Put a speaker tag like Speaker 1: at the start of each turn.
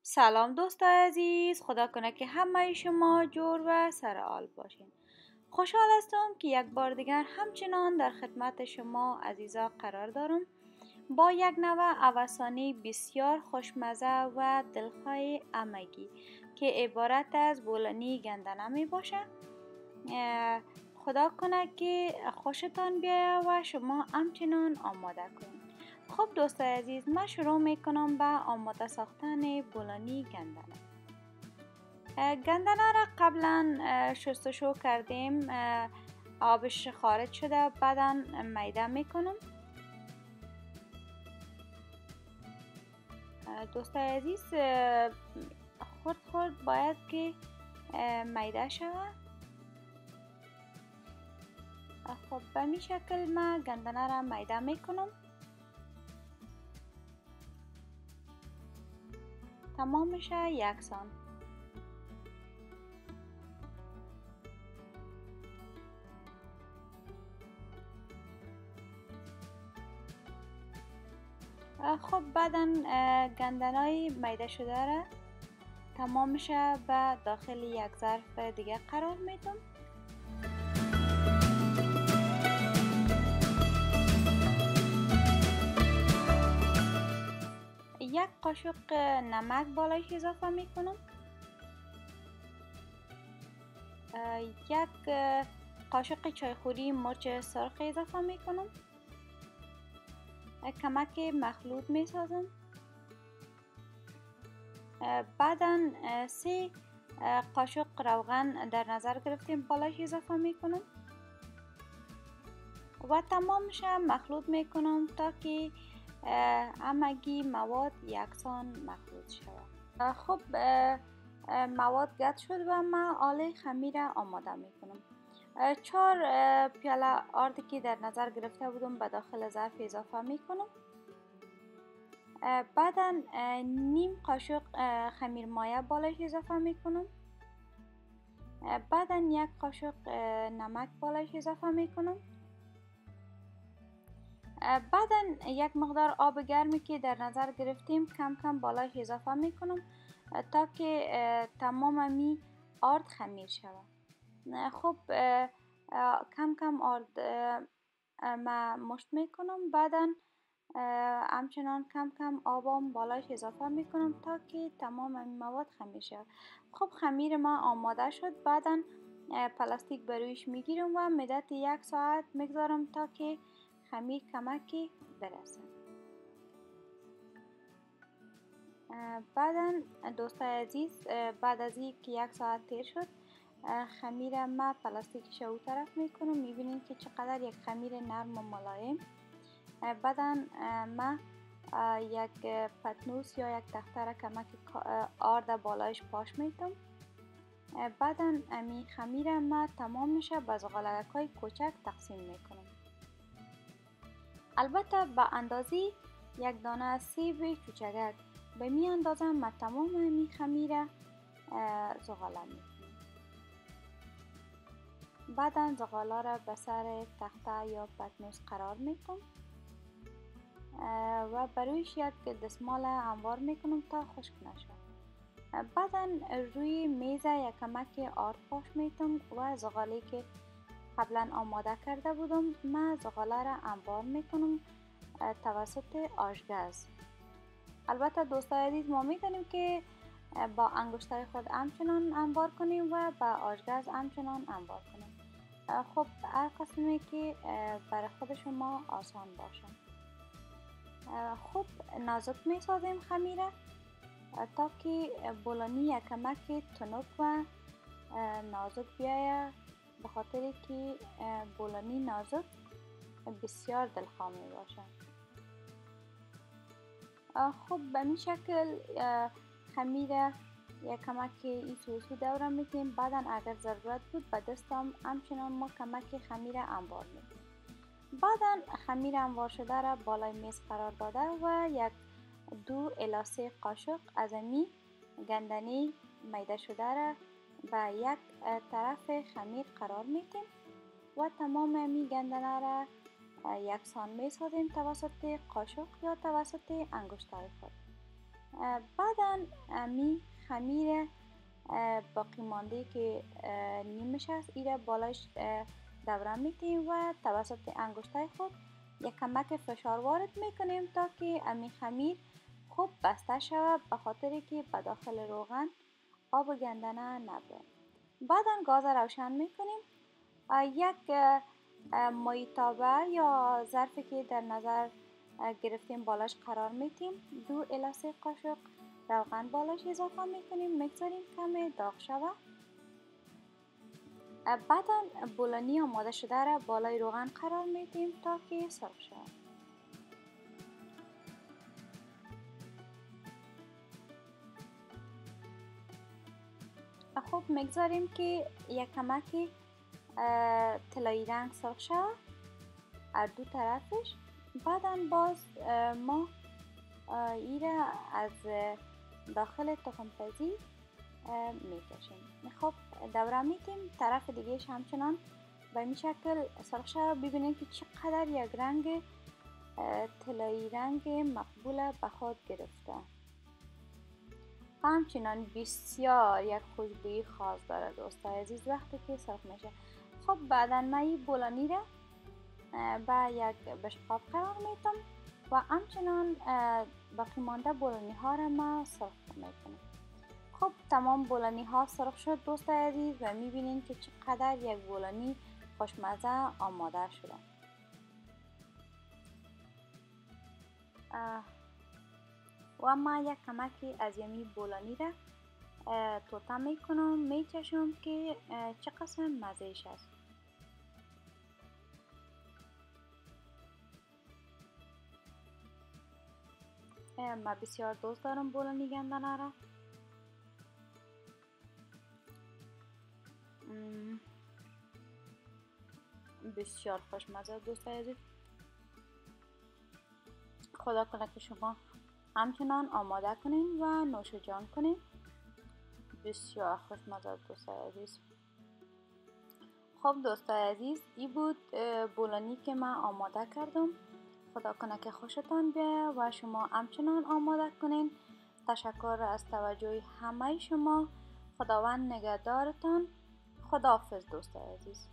Speaker 1: سلام دوستای عزیز، خدا کنه که همه شما جور و سرحال باشین. خوشحال هستم که یک بار دیگر همچنان در خدمت شما عزیزا قرار دارم با یک نوع اوسانی بسیار خوشمزه و دلخواه امگی که عبارت از بولانی گندنه می باشه. خدا کنه که خوشتان بیاید و شما همچنان آماده کنید. خب دوستای عزیز، من شروع میکنم به آماده ساختن بولانی گندنه. گندنه را قبلا شستشو کردیم، آبش خارج شده، بعدا میده میکنم. دوستای عزیز، خرد باید که میده شود. خب به می شکل من گندنه را میده میکنم. تمامش یکسان. خب بعدا گندنای میده شده را تمامش به داخل یک ظرف دیگه قرار میدم. یک قاشق نمک بالایش اضافه میکنم. یک قاشق چایخوری مرچ سرخ اضافه میکنم. کمک مخلوط میسازم. بعدا 3 قاشق روغن در نظر گرفتیم بالایش اضافه میکنم و تمامش مخلوط میکنم تا که همگی مواد یکسان مخلوط شود. خب مواد گرد شد و من آله خمیر آماده میکنم. 4 پیاله آردی که در نظر گرفته بودم به داخل ظرف اضافه میکنم. بعدا نیم قاشق خمیر مایه بالایش اضافه میکنم. بعدا 1 قاشق نمک بالایش اضافه میکنم. بعدا یک مقدار آب گرمی که در نظر گرفتیم کم کم بالایش اضافه میکنم تا که تمام می آرد خمیر شود. خب کم کم آرد ما مشت میکنم. بعدا همچنان کم کم آبم بالایش اضافه میکنم تا که تمام این مواد خمیر شود. خب خمیر ما آماده شد. بعدا پلاستیک برویش میگیرم و مدت 1 ساعت میگذارم تا که خمیر کمکی برسه. بعدا دوستای عزیز، بعد از اینکه 1 ساعت تیر شد، خمیر ما پلاستیکش او طرف میکنم. میبینید که چقدر یک خمیر نرم و ملایم. بعدا ما یک پتنوس یا یک تخته را کمک آرد بالایش پاش میتم. بعدا امی خمیر ما تمام میشه به زغالک های کوچک تقسیم میکنم. البته به اندازه 1 دانه سیب کوچک به می اندازه ما تمام امی خمیر زغاله میکنم. بعدا زغاله را به سر تخته یا پتنوس قرار میتم و برویش یک دستمال هموار میکنم تا خشک نشود. بعدا روی میز یک کمک آرد پاش میتم و زغاله که قبلا آماده کرده بودم من زغاله را انبار میکنم توسط آشگاز. البته دوستای عزیز، ما میتونیم که با انگشتای خود همچنان انبار کنیم و با آشگاز همچنان انبار کنیم. خب هر قسمی که برای خود شما آسان باشه. خب نازک میسازیم خمیره تا که بولانی یک کمک تنک و نازک بیاید، به خاطر که بولانی نازک بسیار دلخواه می باشه. خب به این شکل خمیر یک کمک ایسوسو دورم میتیم. بعدا اگر ضرورت بود به دستم همچنان ما کمک خمیر انبار میتیم. بعدا خمیر انبار شده را بالای میز قرار داده و 2 الی 3 قاشق از امی گندنه میده شده را به یک طرف خمیر قرار میتیم و تمام امی گندنه را یکسان میسازیم توسط قاشق یا توسط انگشتای خود. بعدا بعدا می خمیر باقی مانده که نیمش است ایره بالایش دوره میتیم و توسط انگشتای خود یک کمک فشار وارد میکنیم تا که امی خمیر خوب بسته شود به خاطر که به داخل روغن آب گندنه نبره. بعدا گاز روشن میکنیم. یک مایتابه یا ظرفی که در نظر گرفتیم بالاش قرار میتیم 2 الی 3 قاشق روغن بالاش اضافه میکنیم میگذاریم کمی داغ شود. بعدا بولانی آماده شده را بالای روغن قرار میدیم تا که سرخ شود. خب میگذاریم که یک کمکی طلایی رنگ سرخ شود از دو طرفش. بعدا باز ما ایره از داخل تخم پزی میکشیم. خب دوره میتیم طرف دیگهش همچنان به این شکل سرخ شود. ببینید که چقدر یک رنگ طلایی رنگ مقبول به خود گرفته. همچنان بسیار یک خوشبویی خاص داره دوستای عزیز وقتی که سرخ میشه. خب بعدا من این بولانی را به یک بشقاب قرار میدم و همچنان باقی مانده بولانی ها را ما سرخ میکنم. خب تمام بولانی ها سرخ شد دوستای عزیز و میبینین که چقدر یک بولانی خوشمزه آماده شده. و ما یک کمکی از یمی بولانی را توته میکنم میچشم که چه قسم مزهش است. من بسیار دوست دارم بولانی گندنه را. بسیار خوشمزه دوستای عزیز. خدا کنه که شما همچنان آماده کنین و نوش جان کنین. بسیار خوشمزه دوستای عزیز. خب دوستای عزیز این بود بولانی که من آماده کردم. خدا کنه که خوشتان بیاید و شما همچنان آماده کنین. تشکر از توجه همه شما. خداوند نگهدارتان. خداحافظ دوستای عزیز.